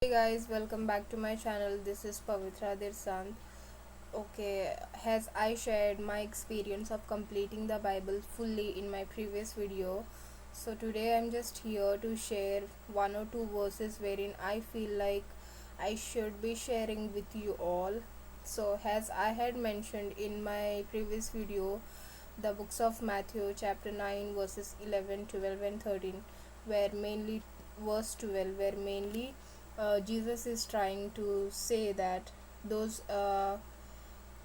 Hey guys, welcome back to my channel. This is Pavitra Dirsant. Okay, as I shared my experience of completing the Bible fully in my previous video, so today I'm just here to share one or two verses wherein I feel like I should be sharing with you all. So, as I had mentioned in my previous video, the books of Matthew, chapter 9, verses 11, 12, and 13, where mainly verse 12, where mainly Jesus is trying to say that those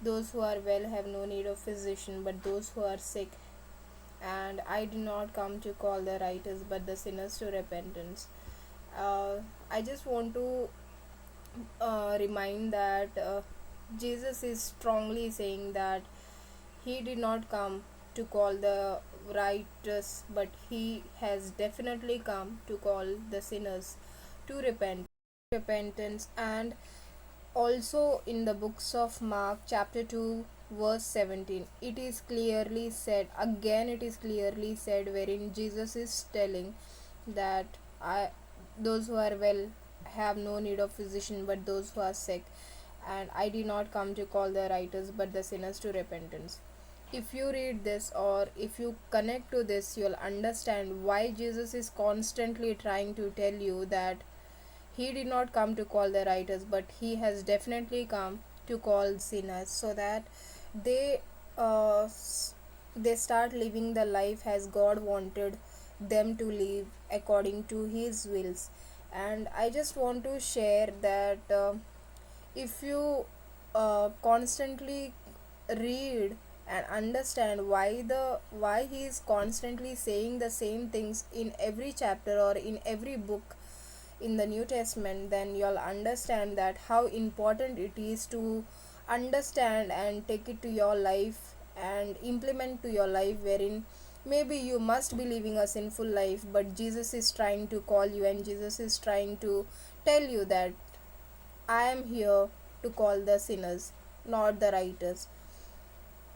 those who are well have no need of physician, but those who are sick. And I did not come to call the righteous, but the sinners to repentance. Uh, I just want to remind that Jesus is strongly saying that he did not come to call the righteous, but he has definitely come to call the sinners to repentance. And also in the books of Mark, chapter 2, verse 17, it is clearly said, again, it is clearly said, wherein Jesus is telling that those who are well have no need of physician, but those who are sick. And I did not come to call the righteous, but the sinners to repentance. If you read this or if you connect to this, you'll understand why Jesus is constantly trying to tell you that he did not come to call the righteous, but he has definitely come to call sinners, so that they uh, they start living the life as God wanted them to live according to his wills. And I just want to share that if you constantly read and understand why he is constantly saying the same things in every chapter or in every book in the New Testament, then you'll understand that how important it is to understand and take it to your life and implement to your life, wherein maybe you must be living a sinful life, but Jesus is trying to call you and Jesus is trying to tell you that I am here to call the sinners, not the righteous.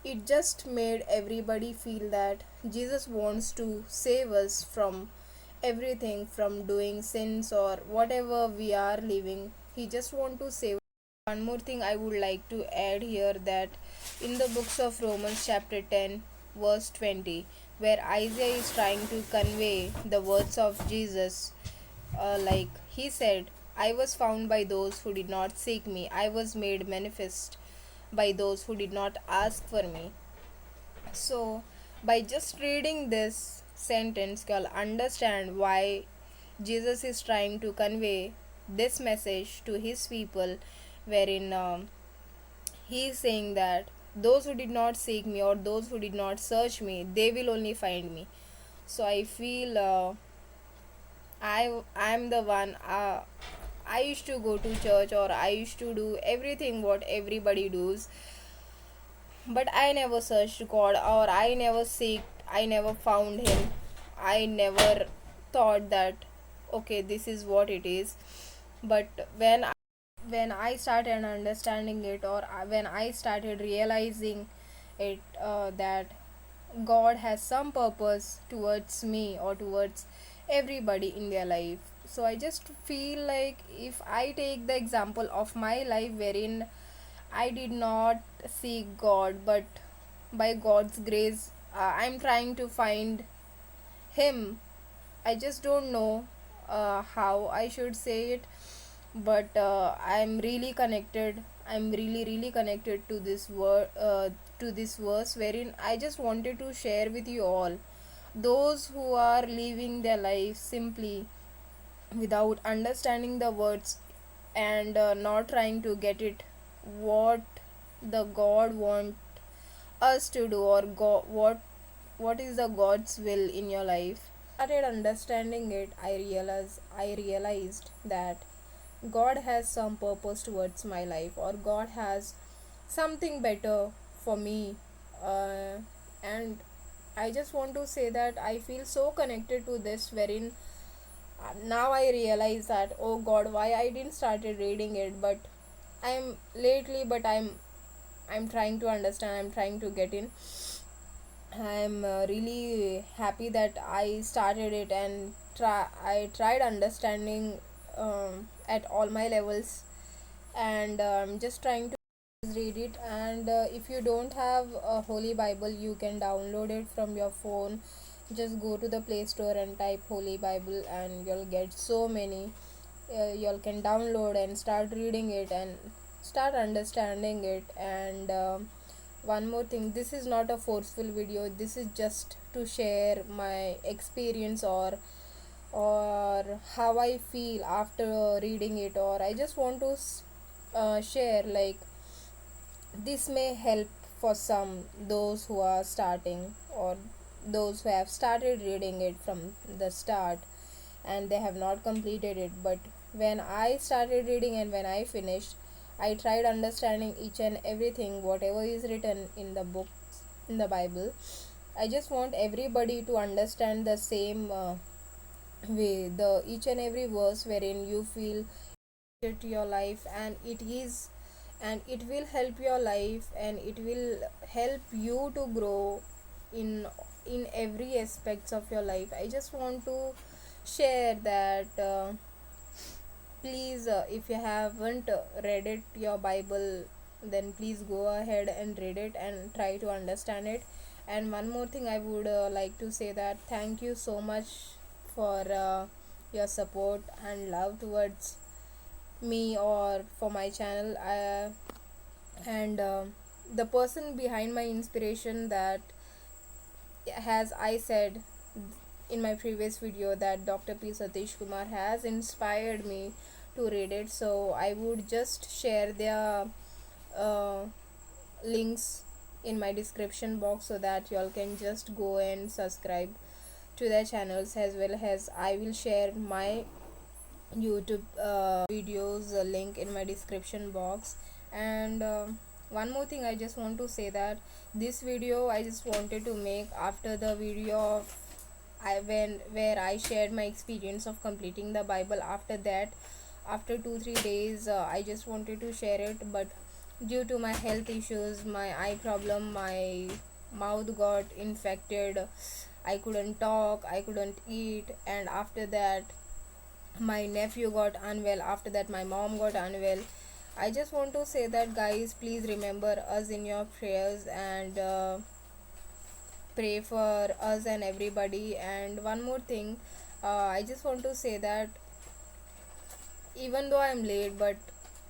It just made everybody feel that Jesus wants to save us from everything, from doing sins or whatever we are living. He just want to save. One more thing I would like to add here, that in the books of Romans chapter 10 verse 20, where Isaiah is trying to convey the words of Jesus, like he said, I was found by those who did not seek me, I was made manifest by those who did not ask for me. So, by just reading this sentence, you'll understand why Jesus is trying to convey this message to his people, wherein he is saying that those who did not seek me or those who did not search me, they will only find me. So, I feel I'm the one. I used to go to church or I used to do everything what everybody does, but I never searched God or I never seeked, I never found Him. I never thought that okay, this is what it is. But when I started understanding it, or when I started realizing it, that God has some purpose towards me or towards everybody in their life. So I just feel like if I take the example of my life, wherein I did not seek God, but by God's grace, I'm trying to find Him. I just don't know how I should say it, but I'm really connected. I'm really connected to this word, to this verse, wherein I just wanted to share with you all. Those who are living their life simply without understanding the words and not trying to get it what the God want us to do, or what is the God's will in your life. Started understanding it, I realized that God has some purpose towards my life, or God has something better for me. And I just want to say that I feel so connected to this, wherein now I realize that oh God, why I didn't started reading it, but I'm lately, but I'm trying to understand, I'm trying to get in. I'm really happy that I started it and I tried understanding at all my levels, and just trying to read it. And if you don't have a Holy Bible, you can download it from your phone. Just go to the Play Store and type Holy Bible, and you'll get so many. You can download and start reading it and start understanding it. And one more thing, this is not a forceful video, this is just to share my experience, or how I feel after reading it, or I just want to share, like, this may help for some, those who are starting, or those who have started reading it from the start and they have not completed it. But when I started reading and when I finished, I tried understanding each and everything, whatever is written in the books, in the Bible. I just want everybody to understand the same way, the each and every verse wherein you feel it to your life, and it is, and it will help your life, and it will help you to grow in every aspects of your life. I just want to share that, please, if you haven't read it, your Bible, then please go ahead and read it and try to understand it. And one more thing I would like to say, that thank you so much for your support and love towards me or for my channel. And the person behind my inspiration, that, as I said in my previous video, that Dr. P. Satish Kumar has inspired me to read it. So I would just share their uh, links in my description box, so that y'all can just go and subscribe to their channels, as well as I will share my YouTube videos link in my description box. And one more thing I just want to say, that this video I just wanted to make after the video of where I shared my experience of completing the Bible. After that, after 2-3 days, I just wanted to share it, but due to my health issues, my eye problem, my mouth got infected, I couldn't talk, I couldn't eat, and after that my nephew got unwell, after that my mom got unwell. I just want to say that, guys, please remember us in your prayers, and pray for us and everybody. And one more thing, I just want to say that, even though I'm late, but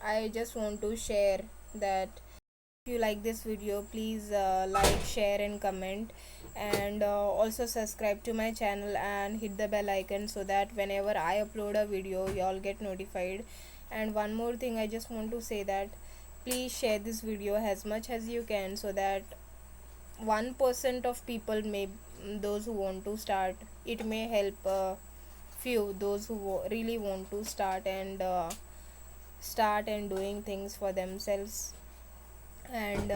I just want to share that, if you like this video, please like, share and comment, and also subscribe to my channel and hit the bell icon, so that whenever I upload a video, y'all get notified. And one more thing I just want to say, that please share this video as much as you can, so that 1% of people may, those who want to start, it may help few, those who really want to start and doing things for themselves. And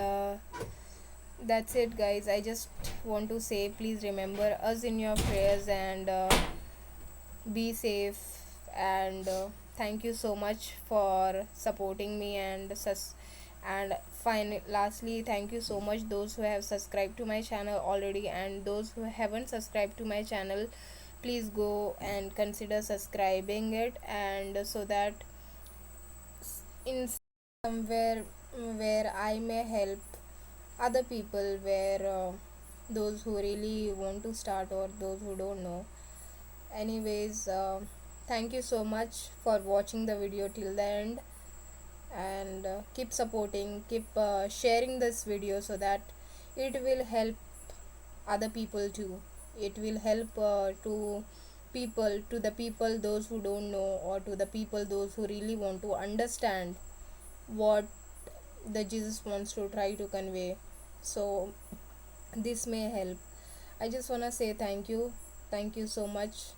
that's it, guys. I just want to say, please remember us in your prayers, and be safe. And thank you so much for supporting me, and lastly, thank you so much those who have subscribed to my channel already, and those who haven't subscribed to my channel, please go and consider subscribing it, and so that in somewhere where I may help other people, where those who really want to start, or those who don't know. Anyways, thank you so much for watching the video till the end, and keep supporting, keep sharing this video, so that it will help other people too. It will help to the people those who don't know, or to the people those who really want to understand what the Jesus wants to try to convey. So this may help. I just want to say thank you so much.